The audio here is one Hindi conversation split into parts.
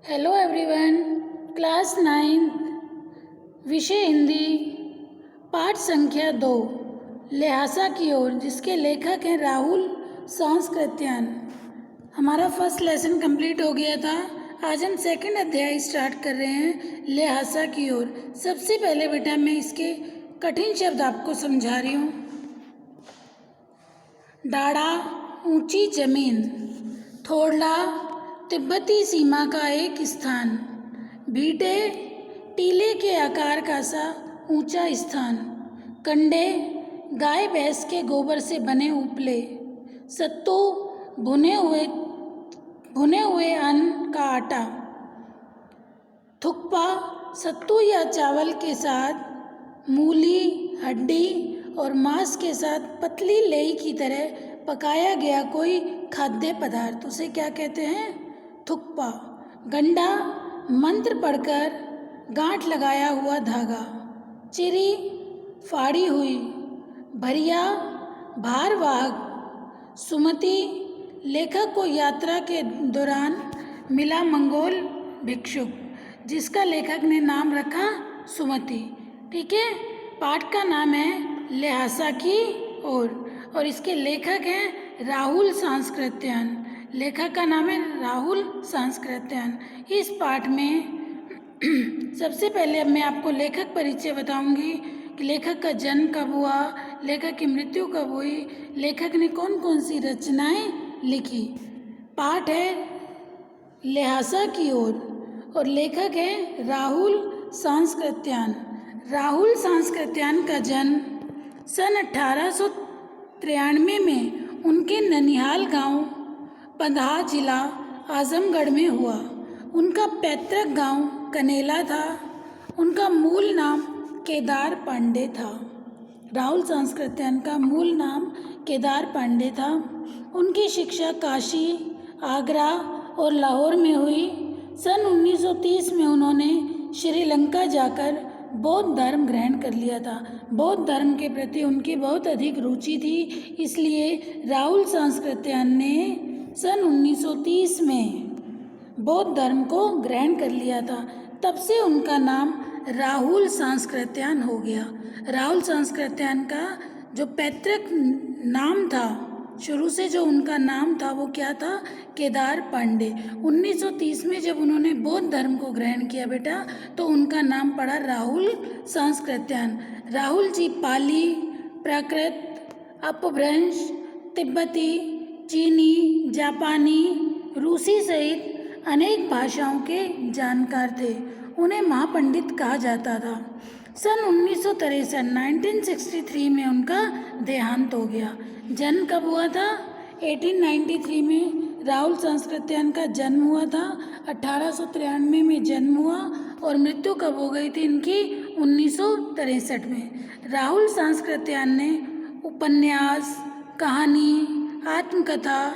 Hello everyone. क्लास 9 विषय हिंदी, पाठ संख्या 2, ल्हासा की ओर, जिसके लेखक हैं राहुल सांस्कृत्यायन। हमारा फर्स्ट लेसन कंप्लीट हो गया था। आज हम सेकंड अध्याय स्टार्ट कर रहे हैं, ल्हासा की ओर। सबसे पहले बेटा मैं इसके कठिन शब्द आपको समझा रही हूँ। डाड़ा, ऊंची जमीन। थोड़ला, तिब्बती सीमा का एक स्थान। भीटे, टीले के आकार का सा ऊंचा स्थान। कंडे, गाय भैंस के गोबर से बने उपले। सत्तू, भुने हुए अन्न का आटा। थुक्पा, सत्तू या चावल के साथ मूली, हड्डी और मांस के साथ पतली लेई की तरह पकाया गया कोई खाद्य पदार्थ, उसे क्या कहते हैं? थुक्पा। गंडा, मंत्र पढ़कर गांठ लगाया हुआ धागा। चिरी, फाड़ी हुई। भरिया, भारवाहक। सुमति, लेखक को यात्रा के दौरान मिला मंगोल भिक्षुक, जिसका लेखक ने नाम रखा सुमति। ठीक है। पाठ का नाम है ल्हासा की ओर और इसके लेखक हैं राहुल सांस्कृत्यायन। लेखक का नाम है राहुल सांस्कृत्यायन। इस पाठ में सबसे पहले अब मैं आपको लेखक परिचय बताऊंगी कि लेखक का जन्म कब हुआ, लेखक की मृत्यु कब हुई, लेखक ने कौन कौन सी रचनाएं लिखी। पाठ है ल्हासा की ओर और लेखक है राहुल सांस्कृत्यायन। राहुल सांस्कृत्यायन का जन्म सन 1893 में उनके ननिहाल गांव पंधाह जिला आजमगढ़ में हुआ। उनका पैतृक गांव कनेला था। उनका मूल नाम केदार पांडे था। राहुल सांस्कृत्यायन का मूल नाम केदार पांडे था। उनकी शिक्षा काशी, आगरा और लाहौर में हुई। सन 1930 में उन्होंने श्रीलंका जाकर बौद्ध धर्म ग्रहण कर लिया था। बौद्ध धर्म के प्रति उनकी बहुत अधिक रुचि थी, इसलिए राहुल सांस्कृत्यायन ने सन 1930 में बौद्ध धर्म को ग्रहण कर लिया था। तब से उनका नाम राहुल सांस्कृत्यायन हो गया। राहुल सांस्कृत्यायन का जो पैतृक नाम था, शुरू से जो उनका नाम था वो क्या था? केदार पांडे। 1930 में जब उन्होंने बौद्ध धर्म को ग्रहण किया बेटा, तो उनका नाम पड़ा राहुल सांस्कृत्यायन। राहुल जी पाली, प्राकृत, अपभ्रंश, तिब्बती, चीनी, जापानी, रूसी सहित अनेक भाषाओं के जानकार थे। उन्हें महापंडित कहा जाता था। सन 1963 में उनका देहांत हो गया। जन्म कब हुआ था? 1893 में राहुल सांस्कृत्यायन का जन्म हुआ था। 1893 में जन्म हुआ और मृत्यु कब हो गई थी इनकी? 1963 में। राहुल सांस्कृत्यायन ने उपन्यास, कहानी, आत्मकथा,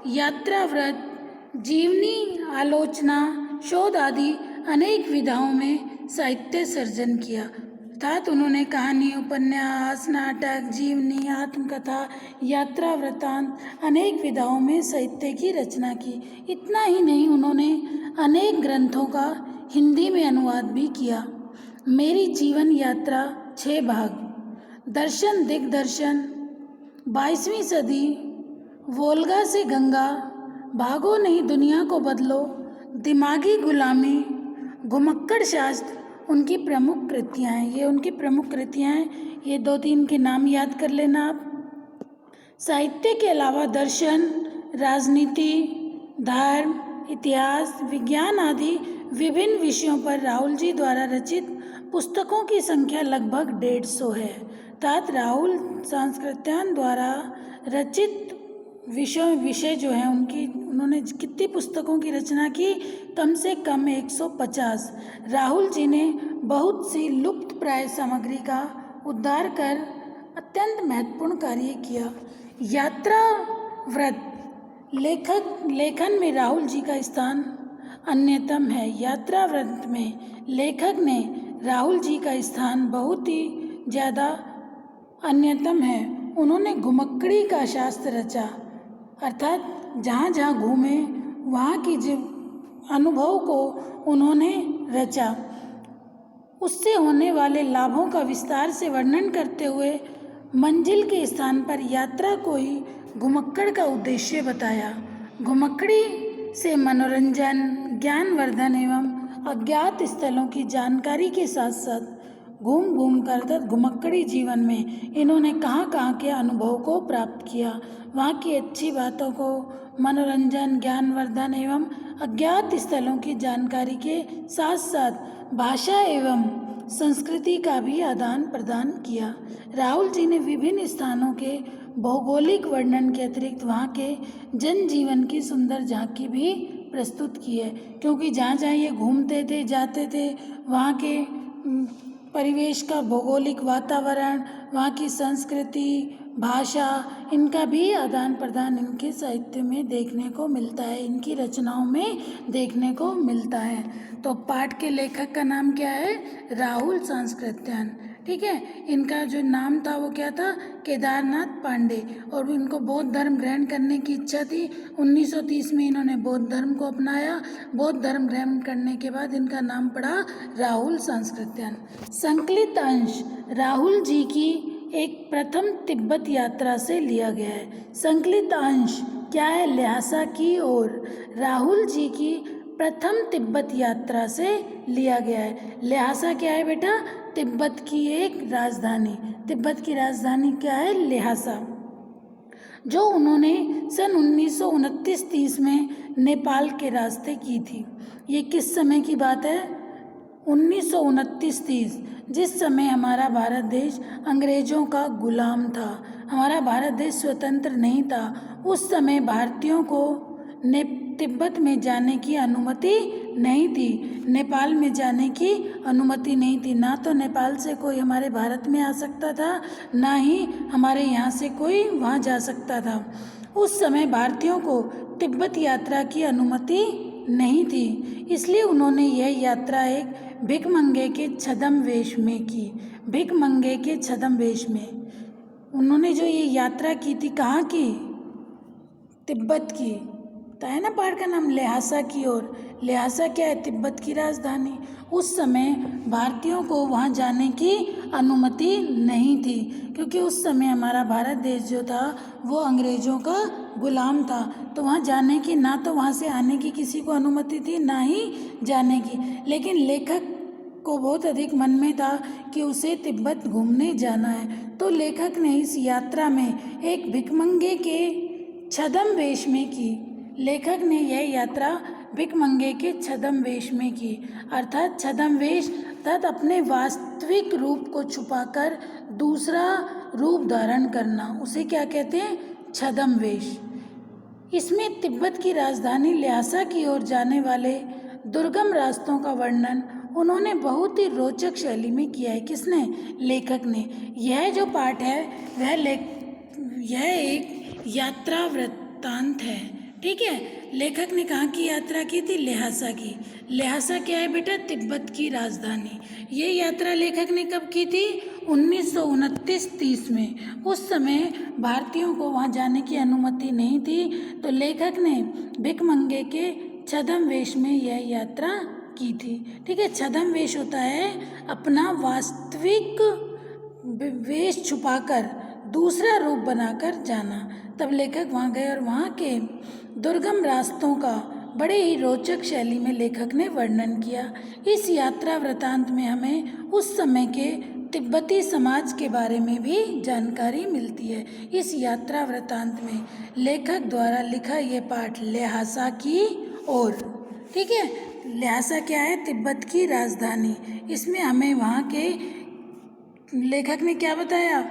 यात्रा व्रत, जीवनी आलोचना, शोध आदि अनेक विधाओं में साहित्य सर्जन किया। अर्थात उन्होंने कहानी, उपन्यास, नाटक, जीवनी, आत्मकथा, यात्रा वृत्तांत अनेक विधाओं में साहित्य की रचना की। इतना ही नहीं, उन्होंने अनेक ग्रंथों का हिंदी में अनुवाद भी किया। मेरी जीवन यात्रा 6 भाग, दर्शन दिग्दर्शन, 22वीं सदी, वोल्गा से गंगा, भागो नहीं दुनिया को बदलो, दिमागी गुलामी, घुमक्कड़ शास्त्र उनकी प्रमुख कृतियाँ हैं। ये उनकी प्रमुख कृतियाँ हैं। ये 2-3 के नाम याद कर लेना आप। साहित्य के अलावा दर्शन, राजनीति, धर्म, इतिहास, विज्ञान आदि विभिन्न विषयों पर राहुल जी द्वारा रचित पुस्तकों की संख्या लगभग 150 है। अर्थात राहुल सांस्कृत्यायन द्वारा रचित विषय जो हैं उन्होंने कितनी पुस्तकों की रचना की? कम से कम 150। राहुल जी ने बहुत सी लुप्त प्राय सामग्री का उद्धार कर अत्यंत महत्वपूर्ण कार्य किया। यात्रा व्रत लेखन में राहुल जी का स्थान अन्यतम है। यात्रा व्रत में लेखक ने राहुल जी का स्थान बहुत ही ज़्यादा अन्यतम है। उन्होंने घुमक्कड़ी का शास्त्र रचा, अर्थात जहाँ जहाँ घूमे वहाँ की जो अनुभव को उन्होंने रचा। उससे होने वाले लाभों का विस्तार से वर्णन करते हुए मंजिल के स्थान पर यात्रा को ही घुमक्कड़ का उद्देश्य बताया। घुमक्कड़ी से मनोरंजन, ज्ञानवर्धन एवं अज्ञात स्थलों की जानकारी के साथ साथ घूम घूम कर अर्थात घुमक्कड़ी जीवन में इन्होंने कहाँ कहाँ के अनुभव को प्राप्त किया, वहाँ की अच्छी बातों को, मनोरंजन, ज्ञानवर्धन एवं अज्ञात स्थलों की जानकारी के साथ साथ भाषा एवं संस्कृति का भी आदान प्रदान किया। राहुल जी ने विभिन्न स्थानों के भौगोलिक वर्णन के अतिरिक्त वहाँ के जनजीवन की सुंदर झांकी भी प्रस्तुत की है, क्योंकि जहाँ जहाँ ये घूमते थे, जाते थे, वहाँ के परिवेश का भौगोलिक वातावरण, वहाँ की संस्कृति, भाषा, इनका भी आदान प्रदान इनके साहित्य में देखने को मिलता है, इनकी रचनाओं में देखने को मिलता है। तो पाठ के लेखक का नाम क्या है? राहुल सांस्कृत्यायन। ठीक है, इनका जो नाम था वो क्या था? केदारनाथ पांडे। और इनको बौद्ध धर्म ग्रहण करने की इच्छा थी। 1930 में इन्होंने बौद्ध धर्म को अपनाया। बौद्ध धर्म ग्रहण करने के बाद इनका नाम पड़ा राहुल सांस्कृत्यायन। संकलित अंश राहुल जी की एक प्रथम तिब्बत यात्रा से लिया गया है। संकलित अंश क्या है? ल्हासा की ओर राहुल जी की प्रथम तिब्बत यात्रा से लिया गया है। ल्हासा क्या है बेटा? तिब्बत की एक राजधानी। तिब्बत की राजधानी क्या है? ल्हासा, जो उन्होंने सन 1929-30 में नेपाल के रास्ते की थी। ये किस समय की बात है? 1929-30, जिस समय हमारा भारत देश अंग्रेजों का गुलाम था, हमारा भारत देश स्वतंत्र नहीं था। उस समय भारतीयों को तिब्बत में जाने की अनुमति नहीं थी, नेपाल में जाने की अनुमति नहीं थी। ना तो नेपाल से कोई हमारे भारत में आ सकता था, ना ही हमारे यहाँ से कोई वहाँ जा सकता था। उस समय भारतीयों को तिब्बत यात्रा की अनुमति नहीं थी, इसलिए उन्होंने यह यात्रा एक भिखमंगे के छद्म वेश में की। भिखमंगे के छद्म वेश में उन्होंने जो ये यात्रा की थी, कहाँ की? तिब्बत की। तो है ना पाठ का नाम? ल्हासा की ओर। ल्हासा क्या है? तिब्बत की राजधानी। उस समय भारतीयों को वहाँ जाने की अनुमति नहीं थी, क्योंकि उस समय हमारा भारत देश जो था वो अंग्रेज़ों का गुलाम था। तो वहाँ जाने की, ना तो वहाँ से आने की किसी को अनुमति थी, ना ही जाने की। लेकिन लेखक को बहुत अधिक मन में था कि उसे तिब्बत घूमने जाना है, तो लेखक ने इस यात्रा में एक भिखमंगे के छद्म वेश में की। लेखक ने यह यात्रा भिखमंगे के छद्म वेश में की। अर्थात छद्म वेश अर्थात अपने वास्तविक रूप को छुपाकर दूसरा रूप धारण करना, उसे क्या कहते हैं? छद्म वेश। इसमें तिब्बत की राजधानी ल्हासा की ओर जाने वाले दुर्गम रास्तों का वर्णन उन्होंने बहुत ही रोचक शैली में किया है। किसने? लेखक ने। यह जो पाठ है यह एक यात्रा वृत्तांत है। ठीक है, लेखक ने कहाँ की यात्रा की थी? ल्हासा की। ल्हासा क्या है बेटा? तिब्बत की राजधानी। ये यात्रा लेखक ने कब की थी? 1929-30 में। उस समय भारतीयों को वहाँ जाने की अनुमति नहीं थी, तो लेखक ने भिखमंगे के छद्म वेश में यह यात्रा की थी। ठीक है, छद्म वेश होता है अपना वास्तविक वेश छुपाकर दूसरा रूप बनाकर जाना। तब लेखक वहाँ गए और वहाँ के दुर्गम रास्तों का बड़े ही रोचक शैली में लेखक ने वर्णन किया। इस यात्रा वृतांत में हमें उस समय के तिब्बती समाज के बारे में भी जानकारी मिलती है। इस यात्रा वृतांत में लेखक द्वारा लिखा ये पाठ ल्हासा की ओर। ठीक है, ल्हासा क्या है? तिब्बत की राजधानी। इसमें हमें वहाँ के लेखक ने क्या बताया?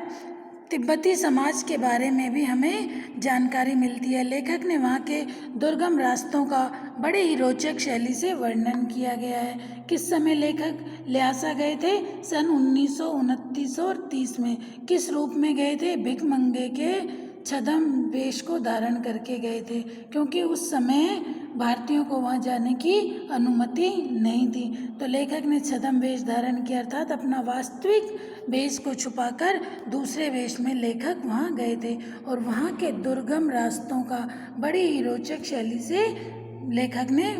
तिब्बती समाज के बारे में भी हमें जानकारी मिलती है। लेखक ने वहाँ के दुर्गम रास्तों का बड़े ही रोचक शैली से वर्णन किया गया है। किस समय लेखक ल्हासा गए थे? सन 1929 और 30 में। किस रूप में गए थे? भिखमंगे के छद्म वेश को धारण करके गए थे, क्योंकि उस समय भारतीयों को वहाँ जाने की अनुमति नहीं थी। तो लेखक ने छद्म वेश धारण किया, अर्थात अपना वास्तविक वेश को छुपाकर दूसरे वेश में लेखक वहाँ गए थे और वहाँ के दुर्गम रास्तों का बड़ी ही रोचक शैली से लेखक ने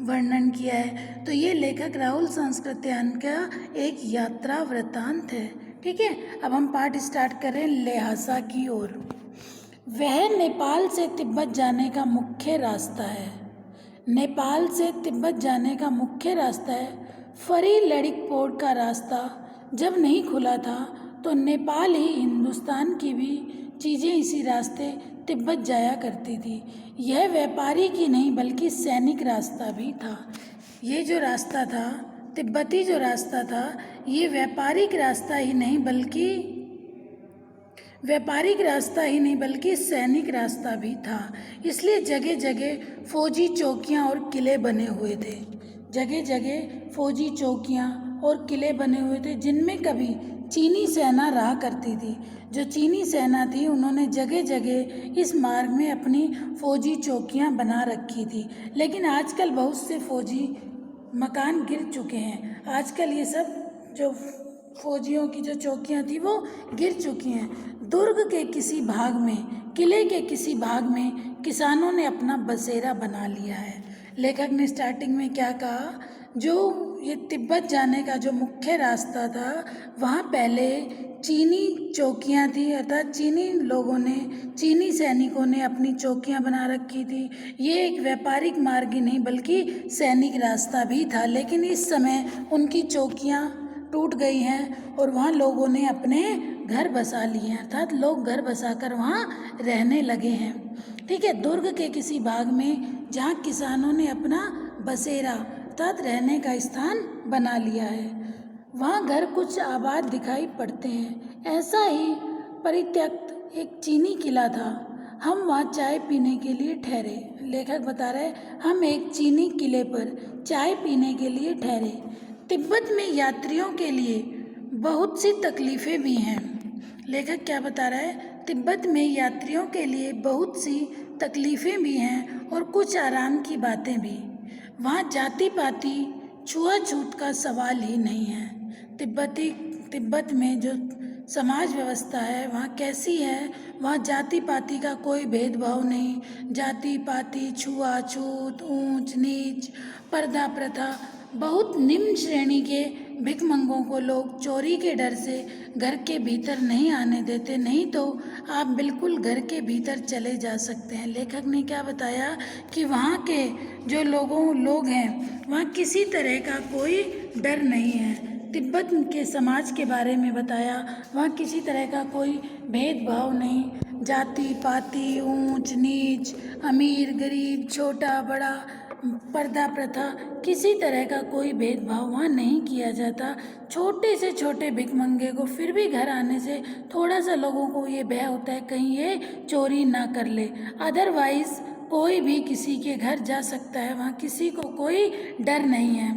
वर्णन किया है। तो ये लेखक राहुल सांस्कृत्यायन का एक यात्रा वृत्तांत है। ठीक है, अब हम पाठ स्टार्ट करें ल्हासा की ओर। वह नेपाल से तिब्बत जाने का मुख्य रास्ता है। नेपाल से तिब्बत जाने का मुख्य रास्ता है। फरी लड़िकपोर्ट का रास्ता जब नहीं खुला था तो नेपाल ही हिंदुस्तान की भी चीज़ें इसी रास्ते तिब्बत जाया करती थी। यह व्यापारी की नहीं बल्कि सैनिक रास्ता भी था। ये जो रास्ता था, तिब्बती जो रास्ता था, ये व्यापारिक रास्ता ही नहीं बल्कि सैनिक रास्ता भी था। इसलिए जगह जगह फौजी चौकियां और किले बने हुए थे। जगह जगह फौजी चौकियां और किले बने हुए थे जिनमें कभी चीनी सेना रहा करती थी। जो चीनी सेना थी उन्होंने जगह जगह इस मार्ग में अपनी फौजी चौकियां बना रखी थी। लेकिन आजकल बहुत से फौजी मकान गिर चुके हैं। आजकल ये सब जो फौजियों की जो चौकियां थी वो गिर चुकी हैं। दुर्ग के किसी भाग में, किले के किसी भाग में किसानों ने अपना बसेरा बना लिया है। लेखक ने स्टार्टिंग में क्या कहा, जो ये तिब्बत जाने का जो मुख्य रास्ता था वहाँ पहले चीनी चौकियाँ थी, अर्थात चीनी सैनिकों ने अपनी चौकियाँ बना रखी थी। ये एक व्यापारिक मार्ग ही नहीं बल्कि सैनिक रास्ता भी था। लेकिन इस समय उनकी चौकियाँ टूट गई हैं और वहाँ लोगों ने अपने घर बसा लिए हैं, अर्थात लोग घर बसाकर वहाँ रहने लगे हैं। ठीक है, दुर्ग के किसी भाग में जहाँ किसानों ने अपना बसेरा अर्थात रहने का स्थान बना लिया है, वहाँ घर कुछ आबाद दिखाई पड़ते हैं। ऐसा ही परित्यक्त एक चीनी किला था। हम वहाँ चाय पीने के लिए ठहरे। लेखक बता रहे हम एक चीनी किले पर चाय पीने के लिए ठहरे। तिब्बत में यात्रियों के लिए बहुत सी तकलीफ़ें भी हैं। लेखक क्या बता रहा है, तिब्बत में यात्रियों के लिए बहुत सी तकलीफ़ें भी हैं और कुछ आराम की बातें भी। वहाँ जाति पाति छुआछूत का सवाल ही नहीं है। तिब्बत में जो समाज व्यवस्था है वहाँ कैसी है, वहाँ जाति पाति का कोई भेदभाव नहीं। जाति पाति, छुआछूत, ऊंच नीच, पर्दा प्रथा, बहुत निम्न श्रेणी के भिखमंगों को लोग चोरी के डर से घर के भीतर नहीं आने देते, नहीं तो आप बिल्कुल घर के भीतर चले जा सकते हैं। लेखक ने क्या बताया कि वहाँ के जो लोग हैं वहाँ किसी तरह का कोई डर नहीं है। तिब्बत के समाज के बारे में बताया, वहाँ किसी तरह का कोई भेदभाव नहीं। जाति पाति, ऊंच नीच, अमीर गरीब, छोटा बड़ा, पर्दा प्रथा, किसी तरह का कोई भेदभाव वहाँ नहीं किया जाता। छोटे से छोटे भिखमंगे को फिर भी घर आने से थोड़ा सा लोगों को ये भय होता है कहीं ये चोरी ना कर ले, अदरवाइज़ कोई भी किसी के घर जा सकता है। वहाँ किसी को कोई डर नहीं है,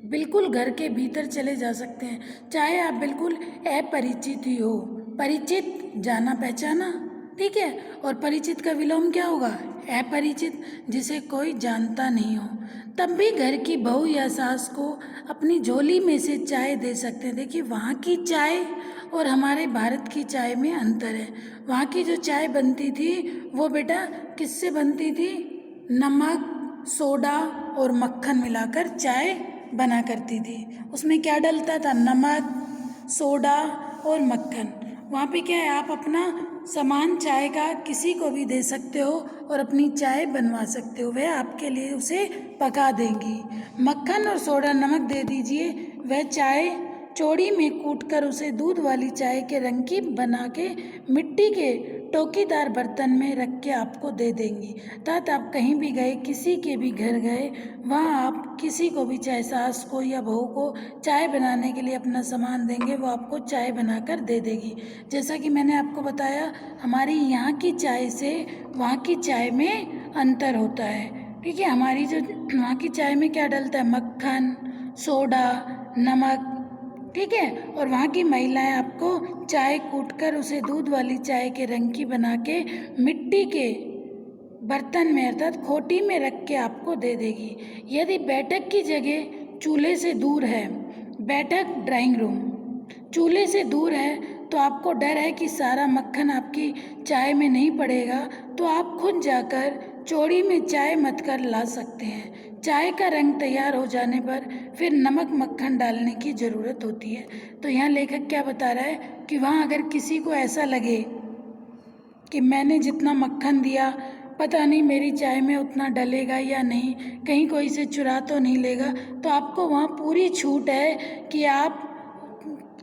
बिल्कुल घर के भीतर चले जा सकते हैं, चाहे आप बिल्कुल अपरिचित ही हो। परिचित जाना पहचाना, ठीक है, और परिचित का विलोम क्या होगा, अपरिचित, जिसे कोई जानता नहीं हो। तब भी घर की बहू या सास को अपनी झोली में से चाय दे सकते हैं। देखिए वहाँ की चाय और हमारे भारत की चाय में अंतर है। वहाँ की जो चाय बनती थी वो बेटा किससे बनती थी, नमक, सोडा और मक्खन मिलाकर चाय बना करती थी। उसमें क्या डलता था, नमक, सोडा और मक्खन। वहाँ पे क्या है, आप अपना सामान चाय का किसी को भी दे सकते हो और अपनी चाय बनवा सकते हो, वह आपके लिए उसे पका देंगी। मक्खन और सोडा नमक दे दीजिए, वह चाय चौड़ी में कूटकर उसे दूध वाली चाय के रंग की बना के मिट्टी के टोकीदार बर्तन में रख के आपको दे देंगी। अर्थात आप कहीं भी गए, किसी के भी घर गए, वहाँ आप किसी को भी, चाहे सास को या बहू को चाय बनाने के लिए अपना सामान देंगे, वो आपको चाय बनाकर दे देगी। जैसा कि मैंने आपको बताया, हमारी यहाँ की चाय से वहाँ की चाय में अंतर होता है। ठीक है, हमारी जो वहाँ की चाय में क्या डलता है, मक्खन, सोडा, नमक, ठीक है, और वहाँ की महिलाएं आपको चाय कूटकर उसे दूध वाली चाय के रंग की बना के मिट्टी के बर्तन में अर्थात खोटी में रख के आपको दे देगी। यदि बैठक की जगह चूल्हे से दूर है, बैठक ड्राइंग रूम चूल्हे से दूर है, तो आपको डर है कि सारा मक्खन आपकी चाय में नहीं पड़ेगा, तो आप खुद जाकर चोड़ी में चाय मथ कर ला सकते हैं। चाय का रंग तैयार हो जाने पर फिर नमक मक्खन डालने की ज़रूरत होती है। तो यहाँ लेखक क्या बता रहा है कि वहाँ अगर किसी को ऐसा लगे कि मैंने जितना मक्खन दिया पता नहीं मेरी चाय में उतना डलेगा या नहीं, कहीं कोई से चुरा तो नहीं लेगा, तो आपको वहाँ पूरी छूट है कि आप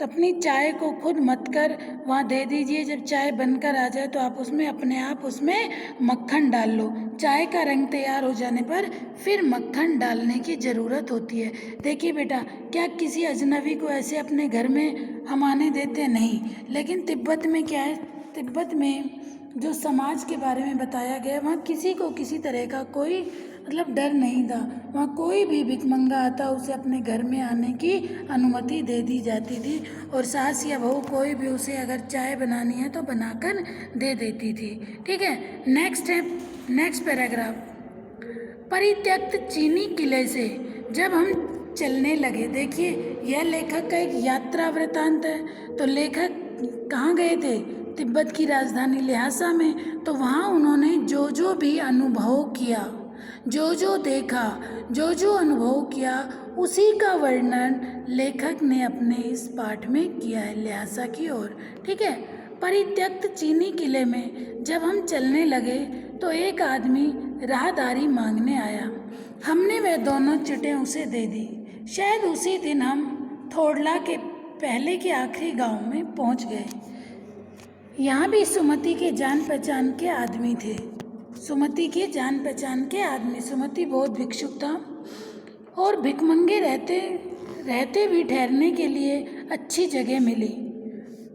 अपनी चाय को खुद मथ कर वहाँ दे दीजिए। जब चाय बनकर आ जाए तो आप उसमें अपने आप उसमें मक्खन डाल लो। चाय का रंग तैयार हो जाने पर फिर मक्खन डालने की ज़रूरत होती है। देखिए बेटा, क्या किसी अजनबी को ऐसे अपने घर में हम आने देते? नहीं। लेकिन तिब्बत में क्या है, तिब्बत में जो समाज के बारे में बताया गया, वहाँ किसी को किसी तरह का कोई मतलब डर नहीं था। वहाँ कोई भी भिखमंगा आता उसे अपने घर में आने की अनुमति दे दी जाती थी, और सास या बहू कोई भी उसे अगर चाय बनानी है तो बनाकर दे देती थी। ठीक है, नेक्स्ट पैराग्राफ। परित्यक्त चीनी किले से जब हम चलने लगे। देखिए, यह लेखक का एक यात्रा वृतांत है। तो लेखक कहाँ गए थे? तिब्बत की राजधानी ल्हासा में। तो वहाँ उन्होंने जो जो भी अनुभव किया, जो जो देखा, जो जो अनुभव किया, उसी का वर्णन लेखक ने अपने इस पाठ में किया है, ल्हासा की ओर। ठीक है, परित्यक्त चीनी किले में जब हम चलने लगे तो एक आदमी राहदारी मांगने आया। हमने वह दोनों चिटें उसे दे दी। शायद उसी दिन हम थोड़ला के पहले के आखिरी गांव में पहुंच गए। यहाँ भी सुमति के जान पहचान के आदमी थे। सुमति के जान पहचान के आदमी, सुमति बहुत भिक्षुक था और भिखमंगे रहते भी ठहरने के लिए अच्छी जगह मिली।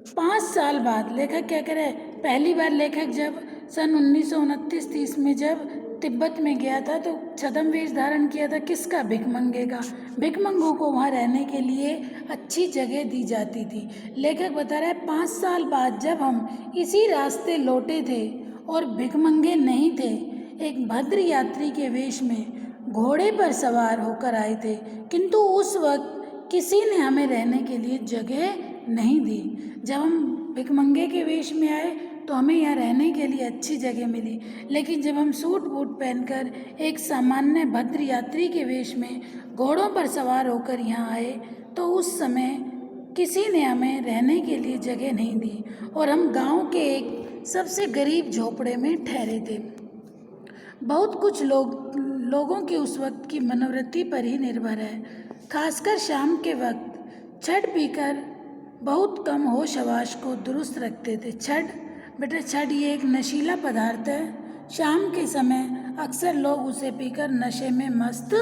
5 साल बाद लेखक क्या करे, पहली बार लेखक जब सन 1929-30 में जब तिब्बत में गया था तो छद्म वेश धारण किया था। किसका? भिखमंगे का। भिखमंगों को वहाँ रहने के लिए अच्छी जगह दी जाती थी। लेखक बता रहा है 5 साल बाद जब हम इसी रास्ते लौटे थे और भिखमंगे नहीं थे, एक भद्र यात्री के वेश में घोड़े पर सवार होकर आए थे, किंतु उस वक्त किसी ने हमें रहने के लिए जगह नहीं दी। जब हम भिखमंगे के वेश में आए तो हमें यहाँ रहने के लिए अच्छी जगह मिली, लेकिन जब हम सूट बूट पहनकर एक सामान्य भद्र यात्री के वेश में घोड़ों पर सवार होकर यहाँ आए तो उस समय किसी ने हमें रहने के लिए जगह नहीं दी और हम गांव के एक सबसे गरीब झोपड़े में ठहरे थे। बहुत कुछ लोगों की उस वक्त की मनोवृत्ति पर ही निर्भर है, खासकर शाम के वक्त छड़ पीकर बहुत कम होश हवास को दुरुस्त रखते थे। छड़ ये एक नशीला पदार्थ है। शाम के समय अक्सर लोग उसे पीकर नशे में मस्त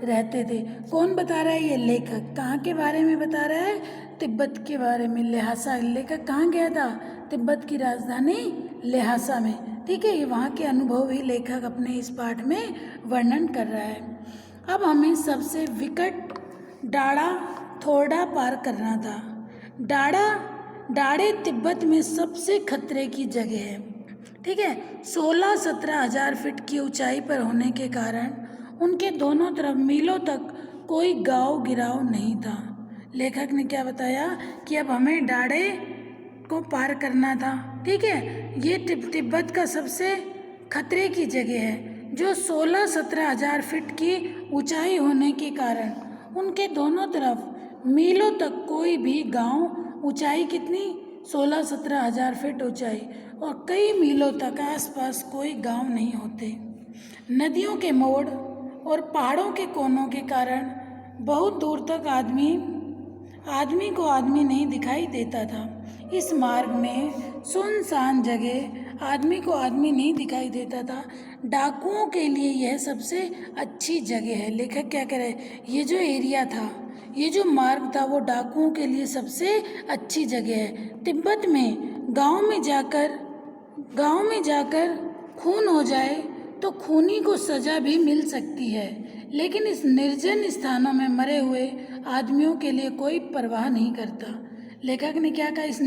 रहते थे। कौन बता रहा है? ये लेखक। कहाँ के बारे में बता रहा है? तिब्बत के बारे में, ल्हासा। लेखक कहाँ गया था? तिब्बत की राजधानी ल्हासा में। ठीक है, ये वहाँ के अनुभव ही लेखक अपने इस पाठ में वर्णन कर रहा है। अब हमें सबसे विकट डाड़ा थोड़ा पार करना था। डाड़े तिब्बत में सबसे खतरे की जगह है। ठीक है, 16-17 हजार फीट की ऊंचाई पर होने के कारण उनके दोनों तरफ मीलों तक कोई गांव गिराव नहीं था। लेखक ने क्या बताया कि अब हमें डाड़े को पार करना था। ठीक है, ये तिब्बत का सबसे खतरे की जगह है, जो 16-17 हजार फीट की ऊंचाई होने के कारण उनके दोनों तरफ मीलों तक कोई भी गांव, ऊंचाई कितनी? 16-17 हजार फीट ऊंचाई, और कई मीलों तक आसपास कोई गांव नहीं होते। नदियों के मोड़ और पहाड़ों के कोनों के कारण बहुत दूर तक आदमी को आदमी नहीं दिखाई देता था। इस मार्ग में सुनसान जगह, आदमी को आदमी नहीं दिखाई देता था। डाकुओं के लिए यह सबसे अच्छी जगह है। लेखक क्या कह रहे हैं? ये जो एरिया था, ये जो मार्ग था, वो डाकुओं के लिए सबसे अच्छी जगह है। तिब्बत में गांव में जाकर खून हो जाए तो खूनी को सजा भी मिल सकती है, लेकिन इस निर्जन स्थानों में मरे हुए आदमियों के लिए कोई परवाह नहीं करता। लेखक ने क्या कहा? इस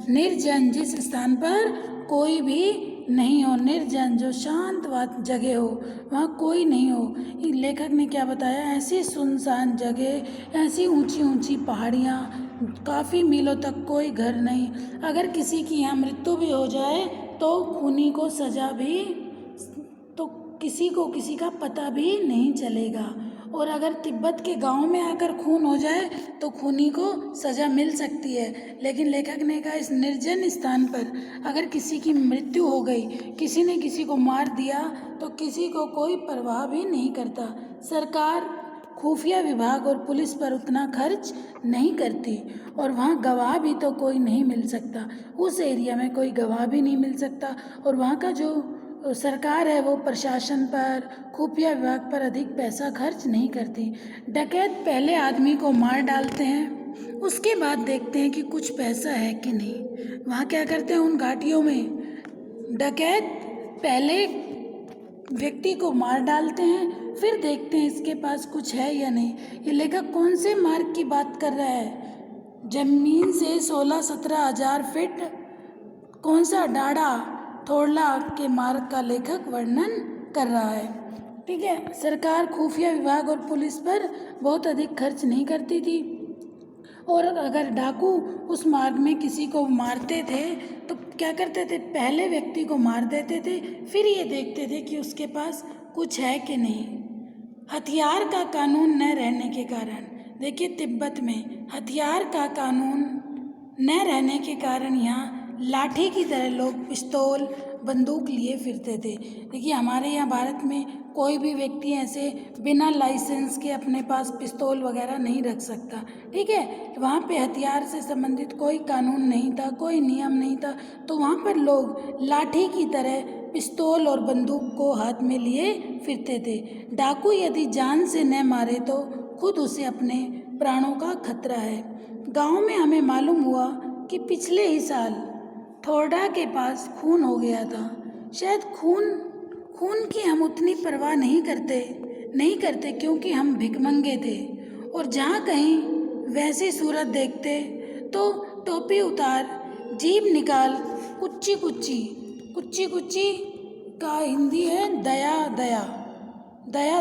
निर्जन जिस स्थान पर कोई भी नहीं हो, निर्जन जो शांत जगह हो, वहाँ कोई नहीं हो। लेखक ने क्या बताया? ऐसी सुनसान जगह, ऐसी ऊंची ऊंची पहाड़ियाँ, काफ़ी मीलों तक कोई घर नहीं। अगर किसी की यहाँ मृत्यु भी हो जाए तो खूनी को सजा भी किसी को किसी का पता भी नहीं चलेगा। और अगर तिब्बत के गांव में आकर खून हो जाए तो खूनी को सज़ा मिल सकती है, लेकिन लेखक ने कहा इस निर्जन स्थान पर अगर किसी की मृत्यु हो गई, किसी ने किसी को मार दिया, तो किसी को कोई परवाह भी नहीं करता। सरकार खुफिया विभाग और पुलिस पर उतना खर्च नहीं करती, और वहाँ गवाह भी तो कोई नहीं मिल सकता। उस एरिया में कोई गवाह भी नहीं मिल सकता, और वहाँ का जो सरकार है वो प्रशासन पर, खुफिया विभाग पर अधिक पैसा खर्च नहीं करती। डकैत पहले आदमी को मार डालते हैं, उसके बाद देखते हैं कि कुछ पैसा है कि नहीं। वहाँ क्या करते हैं, उन घाटियों में डकैत पहले व्यक्ति को मार डालते हैं, फिर देखते हैं इसके पास कुछ है या नहीं। ये लेखक कौन से मार्ग की बात कर रहा है? जमीन से 16-17 हजार फीट कौन सा डाढ़ा थोड़ला के मार्ग का लेखक वर्णन कर रहा है। ठीक है, सरकार खुफिया विभाग और पुलिस पर बहुत अधिक खर्च नहीं करती थी, और अगर डाकू उस मार्ग में किसी को मारते थे तो क्या करते थे, पहले व्यक्ति को मार देते थे, फिर ये देखते थे कि उसके पास कुछ है कि नहीं। हथियार का कानून न रहने के कारण, देखिए तिब्बत में हथियार का कानून न रहने के कारण यहाँ लाठी की तरह लोग पिस्तौल बंदूक लिए फिरते थे। देखिए हमारे यहाँ भारत में कोई भी व्यक्ति ऐसे बिना लाइसेंस के अपने पास पिस्तौल वगैरह नहीं रख सकता। ठीक है, वहाँ पे हथियार से संबंधित कोई कानून नहीं था, कोई नियम नहीं था, तो वहाँ पर लोग लाठी की तरह पिस्तौल और बंदूक को हाथ में लिए फिरते थे। डाकू यदि जान से न मारे तो खुद उसे अपने प्राणों का खतरा है। गांव में हमें मालूम हुआ कि पिछले ही साल थोड़ा के पास खून हो गया था। शायद खून की हम उतनी परवाह नहीं करते क्योंकि हम भिखमंगे थे, और जहाँ कहीं वैसी सूरत देखते तो टोपी उतार, जीभ निकाल, कुच्ची कुच्ची का हिंदी है दया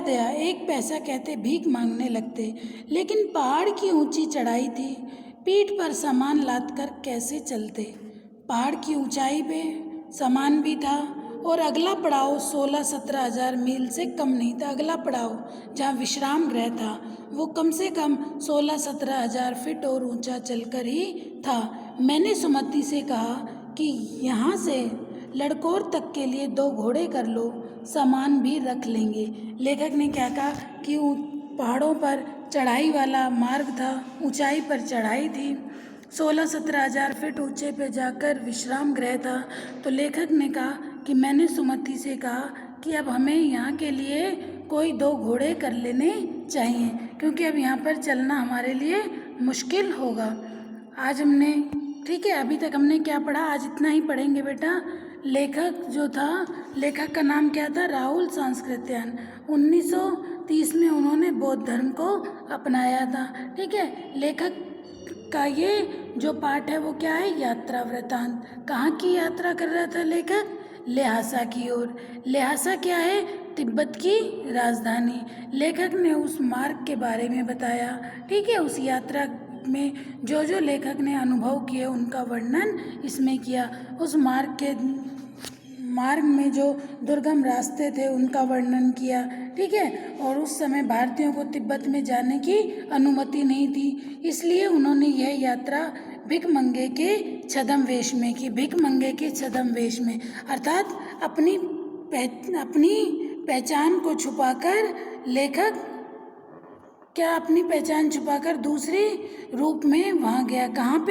दया, एक पैसा कहते भीख मांगने लगते। लेकिन पहाड़ की ऊंची चढ़ाई थी, पीठ पर सामान लाद कर कैसे चलते। पहाड़ की ऊंचाई पे सामान भी था, और अगला पड़ाव 16-17 हजार मील से कम नहीं था। अगला पड़ाव जहाँ विश्राम गृह था वो कम से कम 16-17 हजार फीट और ऊंचा चलकर ही था। मैंने सुमति से कहा कि यहाँ से लड़कोर तक के लिए 2 घोड़े कर लो, सामान भी रख लेंगे। लेखक ने क्या कहा कि पहाड़ों पर चढ़ाई वाला मार्ग था, ऊंचाई पर चढ़ाई थी, 16-17 हजार फीट ऊंचे पे जाकर विश्राम गृह था। तो लेखक ने कहा कि मैंने सुमति से कहा कि अब हमें यहाँ के लिए कोई 2 घोड़े कर लेने चाहिए, क्योंकि अब यहाँ पर चलना हमारे लिए मुश्किल होगा। आज हमने, ठीक है, अभी तक हमने क्या पढ़ा, आज इतना ही पढ़ेंगे बेटा। लेखक जो था, लेखक का नाम क्या था, राहुल सांस्कृत्यायन। 1930 में उन्होंने बौद्ध धर्म को अपनाया था। ठीक है, लेखक का ये जो पाठ है वो क्या है, यात्रा वृतांत। कहाँ की यात्रा कर रहा था लेखक, ल्हासा की ओर। ल्हासा क्या है, तिब्बत की राजधानी। लेखक ने उस मार्ग के बारे में बताया। ठीक है, उस यात्रा में जो जो लेखक ने अनुभव किए उनका वर्णन इसमें किया। उस मार्ग में जो दुर्गम रास्ते थे उनका वर्णन किया। ठीक है, और उस समय भारतीयों को तिब्बत में जाने की अनुमति नहीं थी, इसलिए उन्होंने यह यात्रा भिखमंगे के छद्म वेश में की। भिखमंगे के छद्म वेश में अर्थात अपनी पहचान को छुपाकर लेखक क्या अपनी पहचान छुपाकर दूसरी रूप में वहाँ गया। कहाँ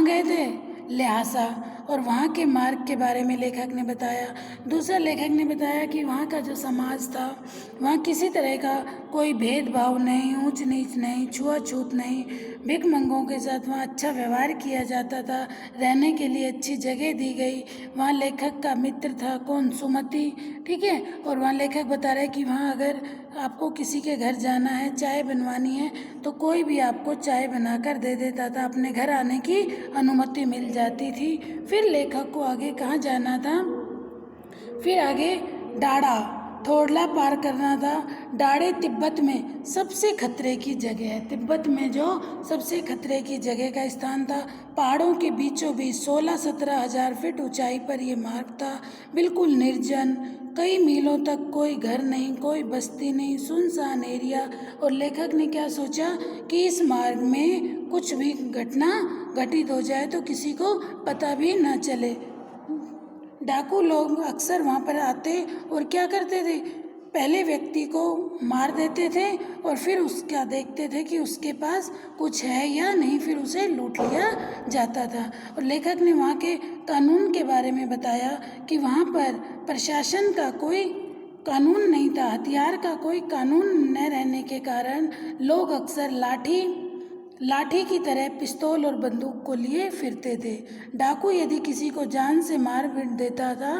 गए थे, ल्हासा, और वहाँ के मार्ग के बारे में लेखक ने बताया। दूसरा लेखक ने बताया कि वहाँ का जो समाज था, वहाँ किसी तरह का कोई भेदभाव नहीं, ऊंच नीच नहीं, छुआछूत नहीं, भिखमंगों के साथ वहाँ अच्छा व्यवहार किया जाता था, रहने के लिए अच्छी जगह दी गई। वहाँ लेखक का मित्र था कौन, सुमति। ठीक है, और वहाँ लेखक बता रहे कि वहाँ अगर आपको किसी के घर जाना है, चाय बनवानी है, तो कोई भी आपको चाय बनाकर दे देता था, अपने घर आने की अनुमति मिल जाती थी। फिर लेखक को आगे कहाँ जाना था, फिर आगे डाढ़ा थोड़ला पार करना था। डाढ़े तिब्बत में सबसे खतरे की जगह है। तिब्बत में जो सबसे खतरे की जगह का स्थान था, पहाड़ों के बीचों बीच 16-17 हजार फीट ऊंचाई पर यह मार्ग था, बिल्कुल निर्जन, कई मीलों तक कोई घर नहीं, कोई बस्ती नहीं, सुनसान एरिया। और लेखक ने क्या सोचा कि इस मार्ग में कुछ भी घटना घटित हो जाए तो किसी को पता भी ना चले। डाकू लोग अक्सर वहाँ पर आते और क्या करते थे, पहले व्यक्ति को मार देते थे और फिर उसका देखते थे कि उसके पास कुछ है या नहीं, फिर उसे लूट लिया जाता था। और लेखक ने वहाँ के कानून के बारे में बताया कि वहाँ पर प्रशासन का कोई कानून नहीं था, हथियार का कोई कानून न रहने के कारण लोग अक्सर लाठी की तरह पिस्तौल और बंदूक को लिए फिरते थे। डाकू यदि किसी को जान से मार पीट देता था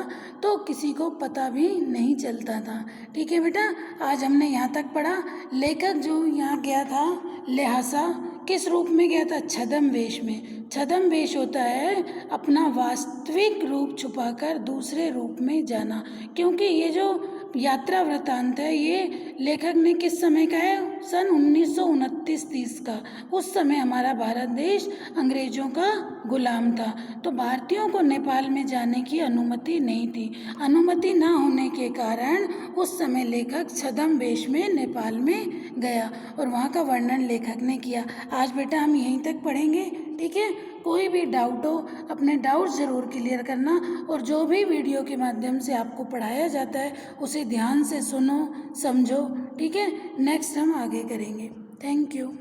तो किसी को पता भी नहीं चलता था। ठीक है बेटा, आज हमने यहाँ तक पढ़ा। लेखक जो यहाँ गया था लहासा, किस रूप में गया था? छद्म वेश में। छद्म वेश होता है अपना वास्तविक रूप छुपाकर दूसरे रूप में जाना। क्योंकि ये जो यात्रा वृत्तांत है ये लेखक ने किस समय का है? सन 1929-30 का। उस समय हमारा भारत देश अंग्रेजों का गुलाम था, तो भारतीयों को नेपाल में जाने की अनुमति नहीं थी। अनुमति ना होने के कारण उस समय लेखक छद्म वेश में नेपाल में गया और वहाँ का वर्णन लेखक ने किया। आज बेटा हम यहीं तक पढ़ेंगे। ठीक है, कोई भी डाउट हो अपने डाउट ज़रूर क्लियर करना, और जो भी वीडियो के माध्यम से आपको पढ़ाया जाता है उसे ध्यान से सुनो, समझो। ठीक है, नेक्स्ट हम आगे करेंगे। Thank you.